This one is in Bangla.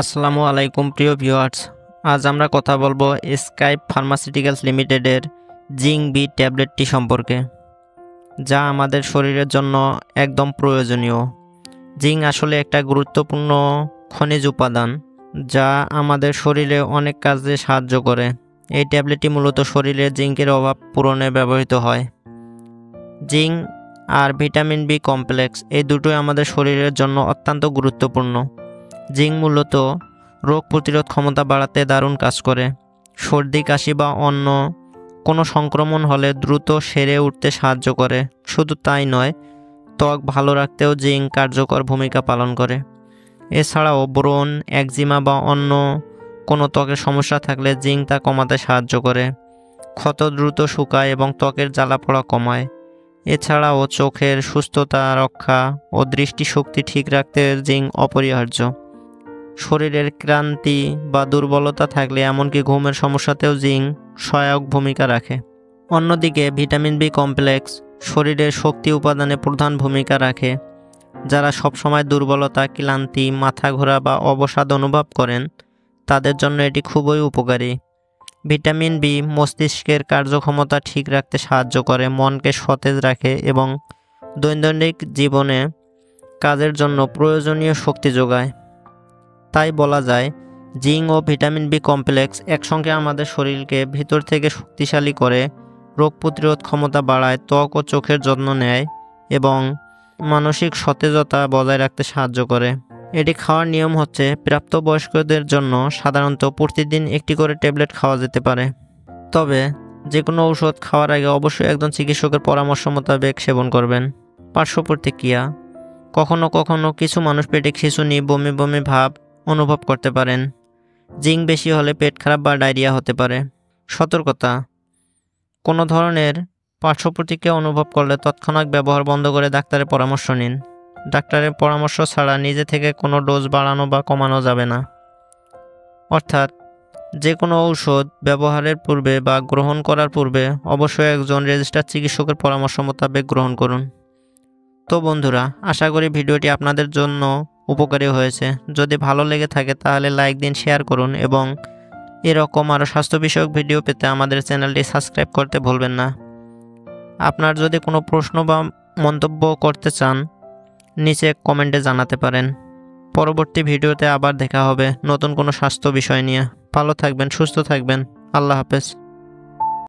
আসসালামু আলাইকুম প্রিয় ভিউয়ার্স। আজ আমরা কথা বলবো স্কাইপ ফার্মাসিউটিক্যালস লিমিটেডের জিঙ্ক বি ট্যাবলেটটি সম্পর্কে, যা আমাদের শরীরের জন্য একদম প্রয়োজনীয়। জিঙ্ক আসলে একটা গুরুত্বপূর্ণ খনিজ উপাদান, যা আমাদের শরীরে অনেক কাজে সাহায্য করে। এই ট্যাবলেটটি মূলত শরীরে জিঙ্কের অভাব পূরণে ব্যবহৃত হয়। জিঙ্ক আর ভিটামিন বি কমপ্লেক্স এই দুটোই আমাদের শরীরের জন্য অত্যন্ত গুরুত্বপূর্ণ। জিঙ্ক মূলত রোগ প্রতিরোধ ক্ষমতা বাড়াতে দারুণ কাজ করে। সর্দি কাশি বা অন্য কোনো সংক্রমণ হলে দ্রুত সেরে উঠতে সাহায্য করে। শুধু তাই নয়, ত্বক ভালো রাখতেও জিঙ্ক কার্যকর ভূমিকা পালন করে। এছাড়াও ব্রণ, একজিমা বা অন্য কোনো ত্বকের সমস্যা থাকলে জিঙ্ক তা কমাতে সাহায্য করে। ক্ষত দ্রুত শুকায় এবং ত্বকের জ্বালাপোড়া কমায়। এছাড়াও চোখের সুস্থতা রক্ষা ও দৃষ্টিশক্তি ঠিক রাখতে জিঙ্ক অপরিহার্য। শরীরের ক্লান্তি বা দুর্বলতা থাকলে এমনকি ঘুমের সমস্যাতেও জিঙ্ক সহায়ক ভূমিকা রাখে। অন্যদিকে ভিটামিন বি কমপ্লেক্স শরীরের শক্তি উপাদানে প্রধান ভূমিকা রাখে। যারা সবসময় দুর্বলতা, ক্লান্তি, মাথা ঘোরা বা অবসাদ অনুভব করেন, তাদের জন্য এটি খুবই উপকারী। ভিটামিন বি মস্তিষ্কের কার্যক্ষমতা ঠিক রাখতে সাহায্য করে, মনকে সতেজ রাখে এবং দৈনন্দিন জীবনে কাজের জন্য প্রয়োজনীয় শক্তি যোগায়। তাই বলা যায়, জিঙ্ক ও ভিটামিন বি কমপ্লেক্স একসঙ্গে আমাদের শরীরকে ভিতর থেকে শক্তিশালী করে, রোগ প্রতিরোধ ক্ষমতা বাড়ায়, ত্বক ও চোখের যত্ন নেয় এবং মানসিক সতেজতা বজায় রাখতে সাহায্য করে। এটি খাওয়ার নিয়ম হচ্ছে, প্রাপ্তবয়স্কদের জন্য সাধারণত প্রতিদিন একটি করে ট্যাবলেট খাওয়া যেতে পারে। তবে যে কোনো ঔষধ খাওয়ার আগে অবশ্যই একজন চিকিৎসকের পরামর্শ মোতাবেক সেবন করবেন। পার্শ্ব প্রতিক্রিয়া: কখনো কখনো কিছু মানুষ পেটে খিঁচুনি, বমি বমি ভাব অনুভব করতে পারেন। জিঙ্ক বেশি হলে পেট খারাপ বা ডায়রিয়া হতে পারে। সতর্কতা: কোনো ধরনের পার্শ্ব প্রতিক্রিয়া অনুভব করলে তৎক্ষণাৎ ব্যবহার বন্ধ করে ডাক্তারের পরামর্শ নিন। ডাক্তারের পরামর্শ ছাড়া নিজে থেকে কোনো ডোজ বাড়ানো বা কমানো যাবে না। অর্থাৎ যে কোনো ঔষধ ব্যবহারের পূর্বে বা গ্রহণ করার পূর্বে অবশ্যই একজন রেজিস্টার্ড চিকিৎসকের পরামর্শ মোতাবেক গ্রহণ করুন। তো বন্ধুরা, আশা করি ভিডিওটি আপনাদের জন্য উপকারী হয়েছে। যদি ভালো লেগে থাকে তাহলে লাইক দিন, শেয়ার করুন এবং এরকম আরও স্বাস্থ্য বিষয়ক ভিডিও পেতে আমাদের চ্যানেলটি সাবস্ক্রাইব করতে ভুলবেন না। আপনার যদি কোনো প্রশ্ন বা মন্তব্য করতে চান, নিচে কমেন্টে জানাতে পারেন। পরবর্তী ভিডিওতে আবার দেখা হবে নতুন কোনো স্বাস্থ্য বিষয় নিয়ে। ভালো থাকবেন, সুস্থ থাকবেন। আল্লাহ হাফেজ।